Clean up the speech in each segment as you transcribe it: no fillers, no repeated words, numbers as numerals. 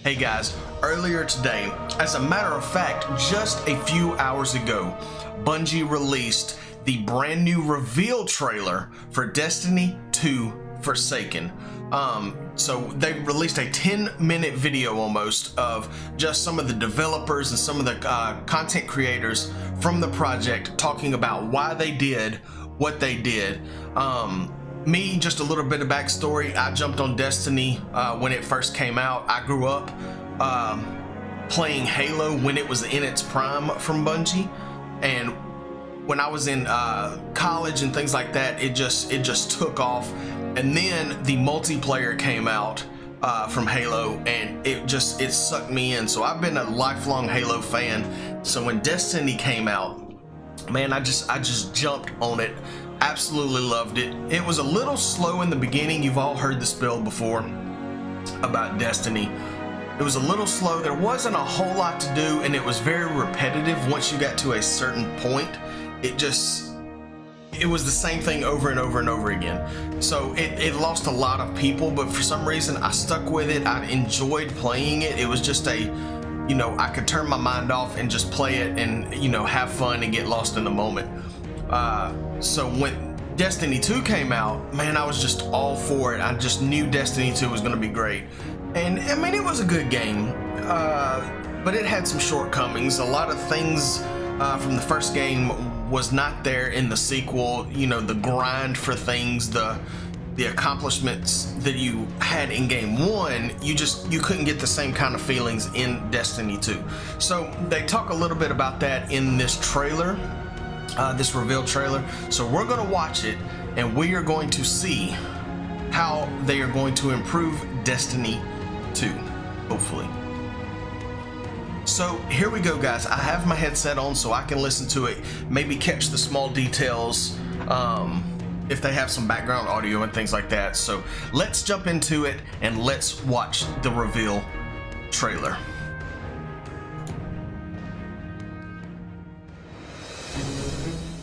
Hey guys, earlier today, as a matter of fact, just a few hours ago, Bungie released the brand new reveal trailer for Destiny 2 Forsaken. So they released a 10-minute video almost of just some of the developers and some of the content creators from the project talking about why they did what they did. Me, just a little bit of backstory. I jumped on Destiny when it first came out. I grew up playing Halo when it was in its prime from Bungie, and when I was in college and things like that, it just took off. And then the multiplayer came out from Halo, and it sucked me in. So I've been a lifelong Halo fan. So when Destiny came out, man, I just jumped on it. Absolutely loved it. It was a little slow in the beginning. You've all heard the spill before about Destiny. It was a little slow. There wasn't a whole lot to do, and it was very repetitive. Once you got to a certain point, it was the same thing over and over and over again. So it lost a lot of people, but for some reason I stuck with it. I enjoyed playing it. It was just I could turn my mind off and just play it and, have fun and get lost in the moment. So when Destiny 2 came out, man, I was just all for it. I just knew Destiny 2 was going to be great. And I mean, it was a good game, but it had some shortcomings. A lot of things from the first game was not there in the sequel. The grind for things, the accomplishments that you had in game 1, you couldn't get the same kind of feelings in Destiny 2. So they talk a little bit about that in this trailer. This reveal trailer. So we're going to watch it, and we are going to see how they are going to improve Destiny 2, hopefully. So here we go, guys. I have my headset on so I can listen to it, maybe catch the small details, if they have some background audio and things like that. So let's jump into it and let's watch the reveal trailer.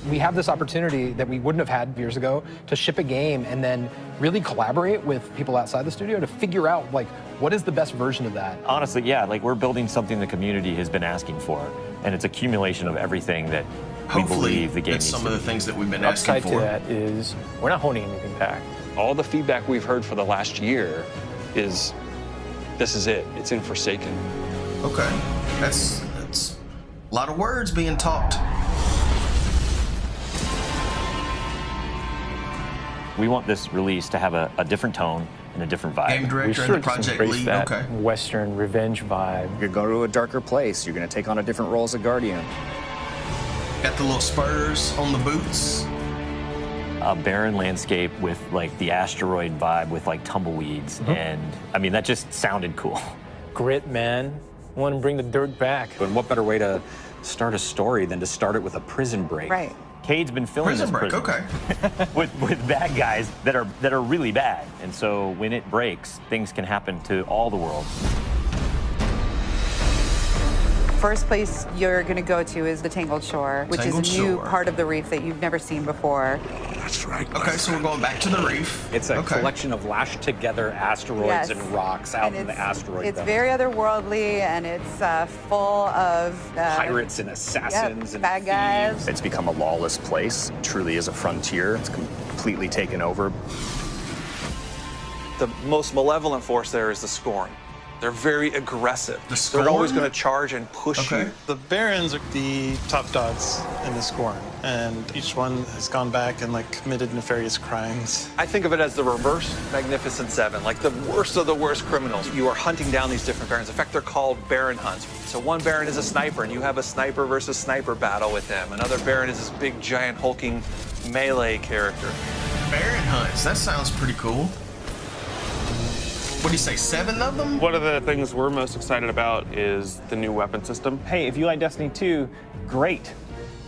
We have this opportunity that we wouldn't have had years ago to ship a game and then really collaborate with people outside the studio to figure out, what is the best version of that? Honestly, yeah, we're building something the community has been asking for, and it's accumulation of everything that we believe the game needs to be. Some of the things that we've been asking for. Upside to that is we're not holding anything back. All the feedback we've heard for the last year is, this is it. It's in Forsaken. Okay, that's a lot of words being talked. We want this release to have a different tone and a different vibe. Game director and the project lead. That okay. Western revenge vibe. You're going to a darker place. You're going to take on a different role as a guardian. Got the little spurs on the boots. A barren landscape with the asteroid vibe with tumbleweeds, and I mean that just sounded cool. Grit, man. I want to bring the dirt back. And what better way to start a story than to start it with a prison break? Right. Cade's been filling this prison okay. with bad guys that are really bad, and so when it breaks, things can happen to all the world. First place you're going to go to is the Tangled Shore, which is a new part of the reef that you've never seen before. That's right. Okay, so we're going back to the reef. It's a collection of lashed together asteroids and rocks out in the asteroid belt. It's very otherworldly, and it's full of pirates and assassins and bad guys. It's become a lawless place. It truly is a frontier. It's completely taken over. The most malevolent force there is the Scorn. They're very aggressive. The Scorn? They're always going to charge and push you. The Barons are the top dogs in the Scorn, and each one has gone back and committed nefarious crimes. I think of it as the reverse Magnificent Seven, the worst of the worst criminals. You are hunting down these different Barons. In fact, they're called Baron hunts. So one Baron is a sniper, and you have a sniper versus sniper battle with him. Another Baron is this big, giant, hulking melee character. Baron hunts. That sounds pretty cool. What do you say, 7 of them? One of the things we're most excited about is the new weapon system. Hey, if you like Destiny 2, great,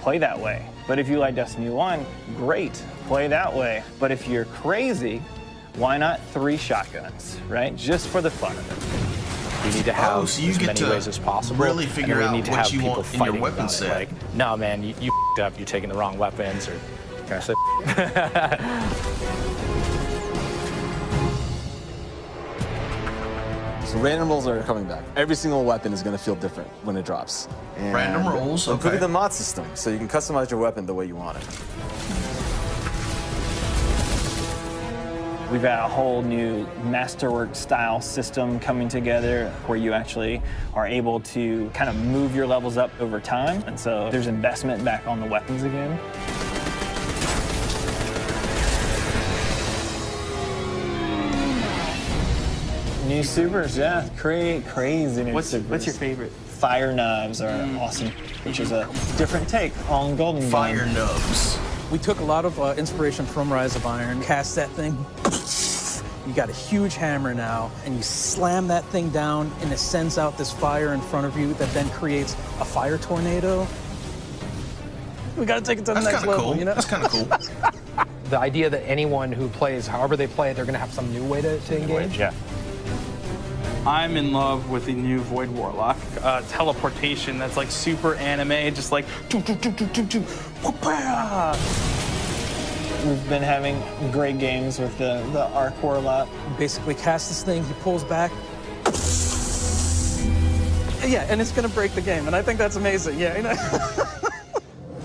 play that way. But if you like Destiny 1, great, play that way. But if you're crazy, why not 3 shotguns, right? Just for the fun of it. You need to have so you as get many to ways as possible. really figure out need to what have you people want in your fighting weapon about set. it. No, man, you f***ed up. You're taking the wrong weapons, or can I say? So random rolls are coming back. Every single weapon is going to feel different when it drops. And random rolls, okay. Including the mod system, so you can customize your weapon the way you want it. We've got a whole new masterwork style system coming together where you actually are able to kind of move your levels up over time. And so there's investment back on the weapons again. New supers, yeah, crazy new supers. What's your favorite? Fire knives are awesome, which is a different take on Golden Gun. Fire nubs. We took a lot of inspiration from Rise of Iron. Cast that thing. You got a huge hammer now, and you slam that thing down, and it sends out this fire in front of you that then creates a fire tornado. We got to take it to the next level, cool. you know? That's kind of cool. The idea that anyone who plays, however they play, they're going to have some new way to engage. Yeah. I'm in love with the new Void Warlock. Teleportation that's like super anime, just like We've been having great games with the Arc Warlock. Basically cast this thing, he pulls back. Yeah, and it's gonna break the game, and I think that's amazing, yeah. You know?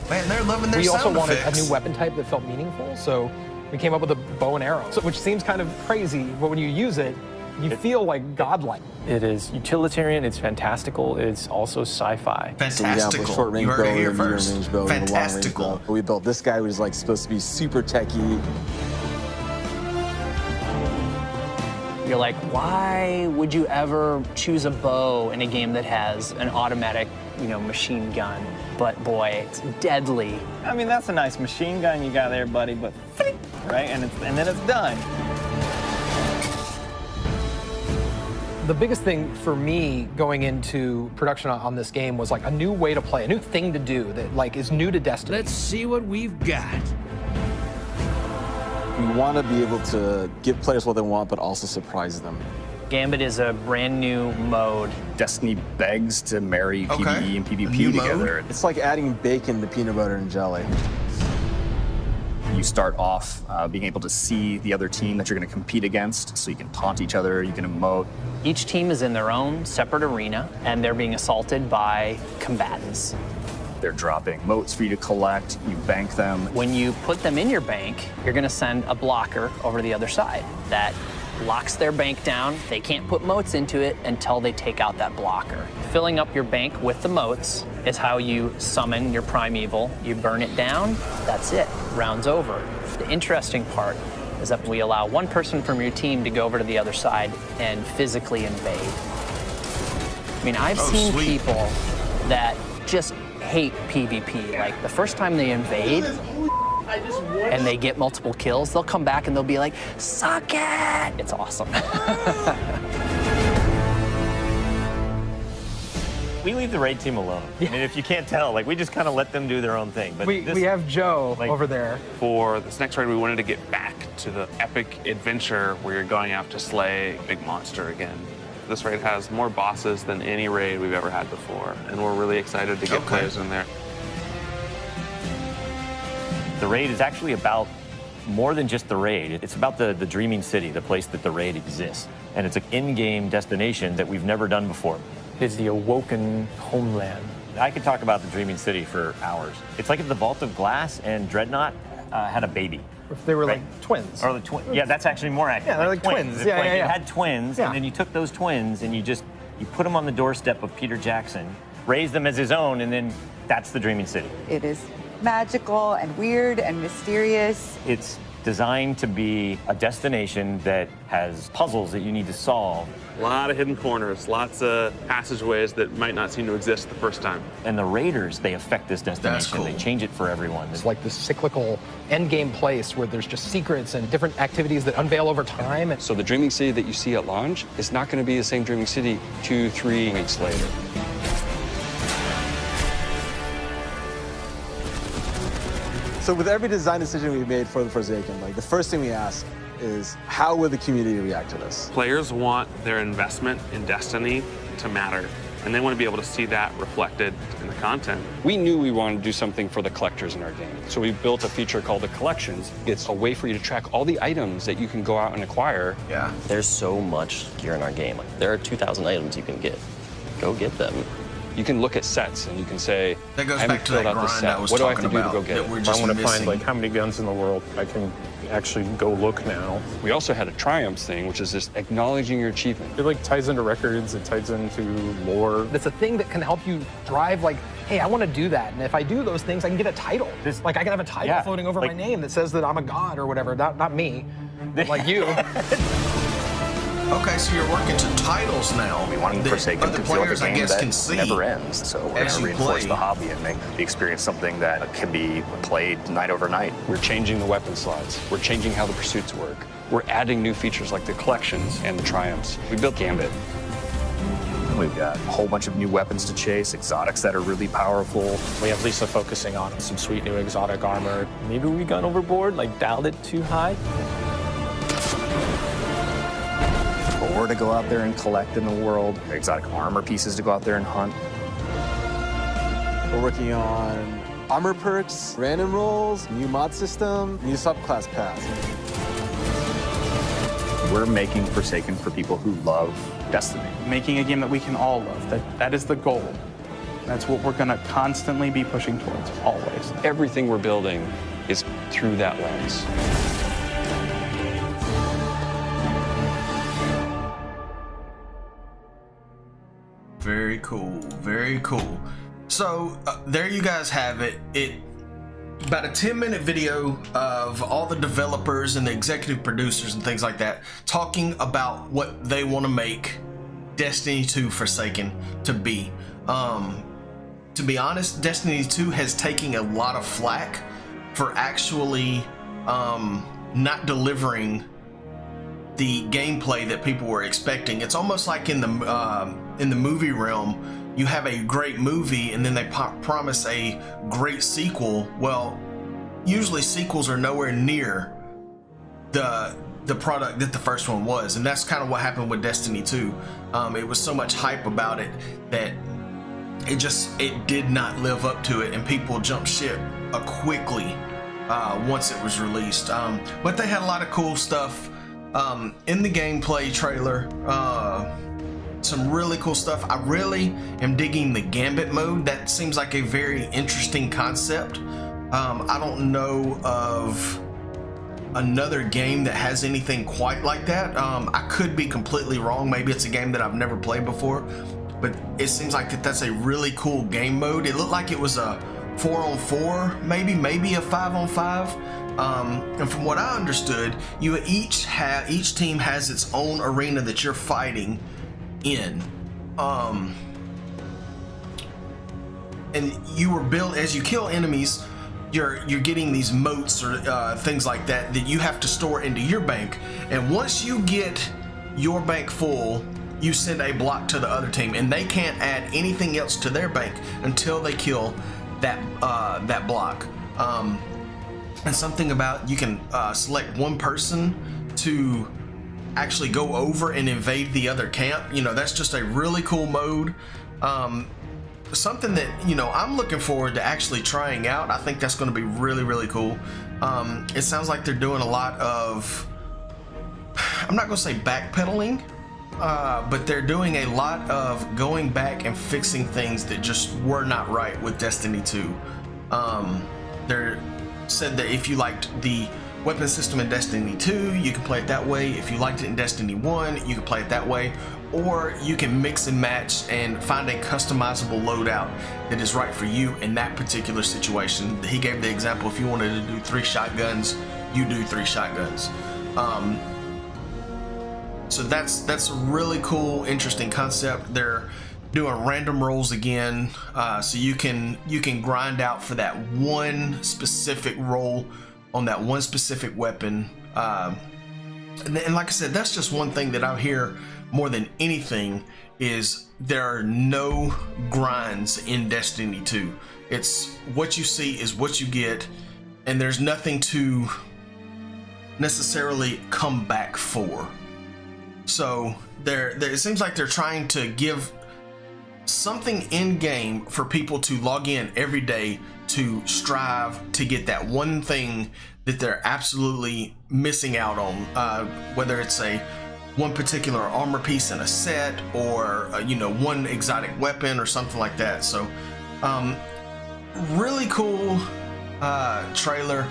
Man, they're loving their We also sound wanted effects. a new weapon type that felt meaningful, so we came up with a bow and arrow, which seems kind of crazy, but when you use it, you feel like godlike. It is utilitarian, it's fantastical, it's also sci-fi. So we have a short range bow, a medium range bow, and a long range Fantastical. bow. We built this guy, who was like supposed to be super techie. You're like, why would you ever choose a bow in a game that has an automatic, machine gun? But boy, it's deadly. I mean, that's a nice machine gun you got there, buddy, but right, and then it's done. The biggest thing for me going into production on this game was like a new way to play, a new thing to do that like is new to Destiny. Let's see what we've got. We want to be able to give players what they want, but also surprise them. Gambit is a brand new mode. Destiny begs to marry PvE and PvP together. It's like adding bacon to peanut butter and jelly. You start off being able to see the other team that you're going to compete against, so you can taunt each other, you can emote. Each team is in their own separate arena, and they're being assaulted by combatants. They're dropping motes for you to collect, you bank them. When you put them in your bank, you're going to send a blocker over to the other side that locks their bank down. They can't put motes into it until they take out that blocker. Filling up your bank with the motes is how you summon your primeval. You burn it down, that's it, round's over. The interesting part is that we allow one person from your team to go over to the other side and physically invade. I mean, I've seen people that just hate PvP. Like, the first time they invade and they get multiple kills, they'll come back and they'll be like, suck it! It's awesome. We leave the raid team alone. I mean, if you can't tell, like, we just kind of let them do their own thing. But we have Joe over there. For this next raid, we wanted to get back to the epic adventure where you're going out to slay a big monster again. This raid has more bosses than any raid we've ever had before, and we're really excited to get players in there. The raid is actually about more than just the raid. It's about the Dreaming City, the place that the raid exists. And it's an in-game destination that we've never done before. It's the awoken homeland. I could talk about the Dreaming City for hours. It's like if the Vault of Glass and Dreadnought had a baby. If they were like twins. Or the yeah, that's actually more accurate. Yeah, they're like twins. It's Yeah, like yeah, you yeah. had twins, and then you took those twins and you put them on the doorstep of Peter Jackson, raised them as his own, and then that's the Dreaming City. It is magical and weird and mysterious. It's designed to be a destination that has puzzles that you need to solve. A lot of hidden corners, lots of passageways that might not seem to exist the first time. And the raiders, they affect this destination. They change it for everyone. It's like this cyclical endgame place where there's just secrets and different activities that unveil over time. So the Dreaming City that you see at launch is not going to be the same Dreaming City 2-3 weeks later. So with every design decision we made for the Forsaken, like the first thing we ask is, how will the community react to this? Players want their investment in Destiny to matter. and they want to be able to see that reflected in the content. We knew we wanted to do something for the collectors in our game. So we built a feature called the Collections. It's a way for you to track all the items that you can go out and acquire. Yeah. There's so much gear in our game. Like, there are 2,000 items you can get. Go get them. You can look at sets and you can say, that goes I haven't back to filled that out this grind set. I was What do I have to talking do to go about, get that it? we're If just I want to missing. find like how many guns in the world, I can actually go look now. We also had a triumphs thing, which is just acknowledging your achievement. It like ties into records, it ties into lore. It's a thing that can help you drive, like, hey, I want to do that. And if I do those things, I can get a title. Like, I can have a title floating over my name that says that I'm a god or whatever. Not me, but like you. Okay, so you're working to titles now. We want Forsaken other to feel like a players, I game guess, that can see never ends. So we're going as to you reinforce play. the hobby and make the experience something that can be played night over night. We're changing the weapon slots. We're changing how the pursuits work. We're adding new features like the collections and the triumphs. We built Gambit. We've got a whole bunch of new weapons to chase, exotics that are really powerful. We have Lisa focusing on some sweet new exotic armor. Maybe we got overboard, like dialed it too high. Or to go out there and collect in the world, exotic armor pieces to go out there and hunt. We're working on armor perks, random rolls, new mod system, new subclass paths. We're making Forsaken for people who love Destiny. Making a game that we can all love. That is the goal. That's what we're going to constantly be pushing towards, always. Everything we're building is through that lens. Very cool, very cool. So there you guys have it. About a 10-minute video of all the developers and the executive producers and things like that talking about what they want to make Destiny 2 Forsaken to be. To be honest, Destiny 2 has taken a lot of flack for actually not delivering the gameplay that people were expecting. It's almost like in the movie realm, you have a great movie and then they promise a great sequel. Well, usually sequels are nowhere near the product that the first one was, and that's kind of what happened with Destiny 2. It was so much hype about it that it did not live up to it, and people jumped ship quickly once it was released. But they had a lot of cool stuff in the gameplay trailer. Some really cool stuff. I really am digging the Gambit mode. That seems like a very interesting concept. I don't know of another game that has anything quite like that. I could be completely wrong. Maybe it's a game that I've never played before, but it seems like that's a really cool game mode. It looked like it was a 4-on-4, maybe a 5-on-5. And from what I understood, each team has its own arena that you're fighting in. And you were built as you kill enemies. You're getting these motes or things like that you have to store into your bank. And once you get your bank full, you send a block to the other team, and they can't add anything else to their bank until they kill that block. And something about you can select one person to actually go over and invade the other camp. That's just a really cool mode. Something that I'm looking forward to actually trying out. I think that's going to be really, really cool. It sounds like they're doing a lot of, I'm not going to say backpedaling, but they're doing a lot of going back and fixing things that just were not right with Destiny 2. They said that if you liked the weapon system in Destiny 2, you can play it that way. If you liked it in Destiny 1, you can play it that way. Or you can mix and match and find a customizable loadout that is right for you in that particular situation. He gave the example, if you wanted to do 3 shotguns, you do 3 shotguns. So that's a really cool, interesting concept. They're doing random rolls again, so you can grind out for that one specific roll on that one specific weapon. And like I said, that's just one thing that I hear more than anything is there are no grinds in Destiny 2. It's what you see is what you get, and there's nothing to necessarily come back for. So it seems like they're trying to give something in game for people to log in every day to strive to get that one thing that they're absolutely missing out on, whether it's one particular armor piece in a set, or one exotic weapon or something like that. So really cool trailer.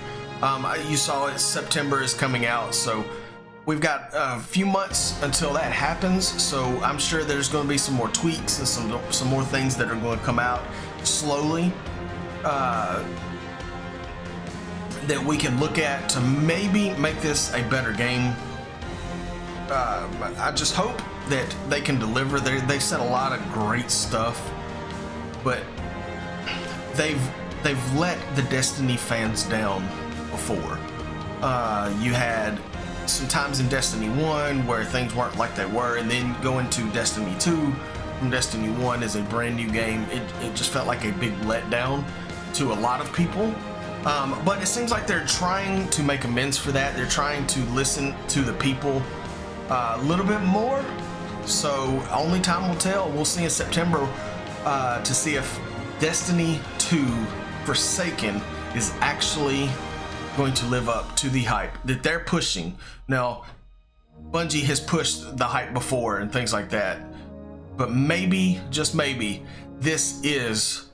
You saw it, September is coming out, so we've got a few months until that happens, so I'm sure there's going to be some more tweaks and some more things that are going to come out slowly that we can look at to maybe make this a better game. I just hope that they can deliver. They said a lot of great stuff, but they've let the Destiny fans down before. You had some times in Destiny 1 where things weren't like they were, and then going to Destiny 2 from Destiny 1 is a brand new game. It just felt like a big letdown to a lot of people. But it seems like they're trying to make amends for that. They're trying to listen to the people a little bit more. So only time will tell. We'll see in September to see if Destiny 2 Forsaken is actually going to live up to the hype that they're pushing. Now, Bungie has pushed the hype before and things like that, but maybe, just maybe, this is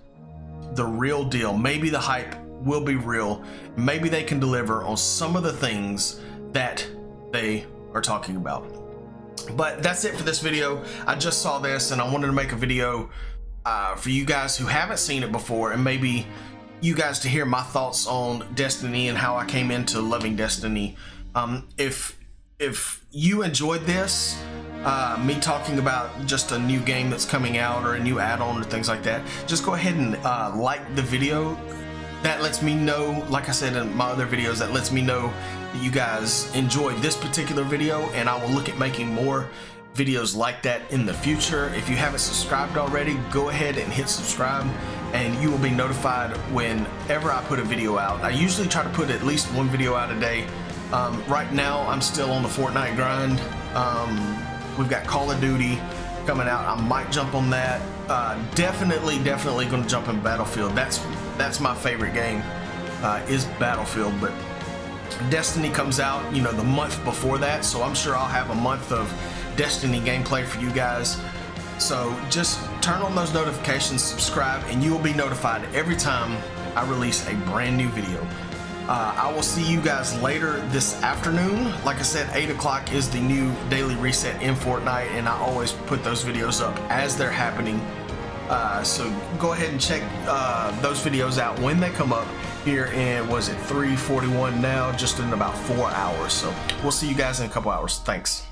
the real deal. Maybe the hype will be real. Maybe they can deliver on some of the things that they are talking about. But that's it for this video. I just saw this and I wanted to make a video for you guys who haven't seen it before, and maybe you guys to hear my thoughts on Destiny and how I came into loving Destiny. If you enjoyed this, me talking about just a new game that's coming out or a new add-on or things like that, just go ahead and like the video. That lets me know, like I said in my other videos, that lets me know that you guys enjoyed this particular video, and I will look at making more videos like that in the future. If you haven't subscribed already, go ahead and hit subscribe, and you will be notified whenever I put a video out. I usually try to put at least one video out a day. Right now, I'm still on the Fortnite grind. We've got Call of Duty coming out. I might jump on that. Definitely going to jump in Battlefield. That's my favorite game, is Battlefield. But Destiny comes out, the month before that, so I'm sure I'll have a month of Destiny gameplay for you guys. So just turn on those notifications, subscribe, and you will be notified every time I release a brand new video. I will see you guys later this afternoon. Like I said, 8 o'clock is the new daily reset in Fortnite, and I always put those videos up as they're happening. So go ahead and check those videos out when they come up here in, was it 3:41 now, just in about 4 hours. So we'll see you guys in a couple hours. Thanks.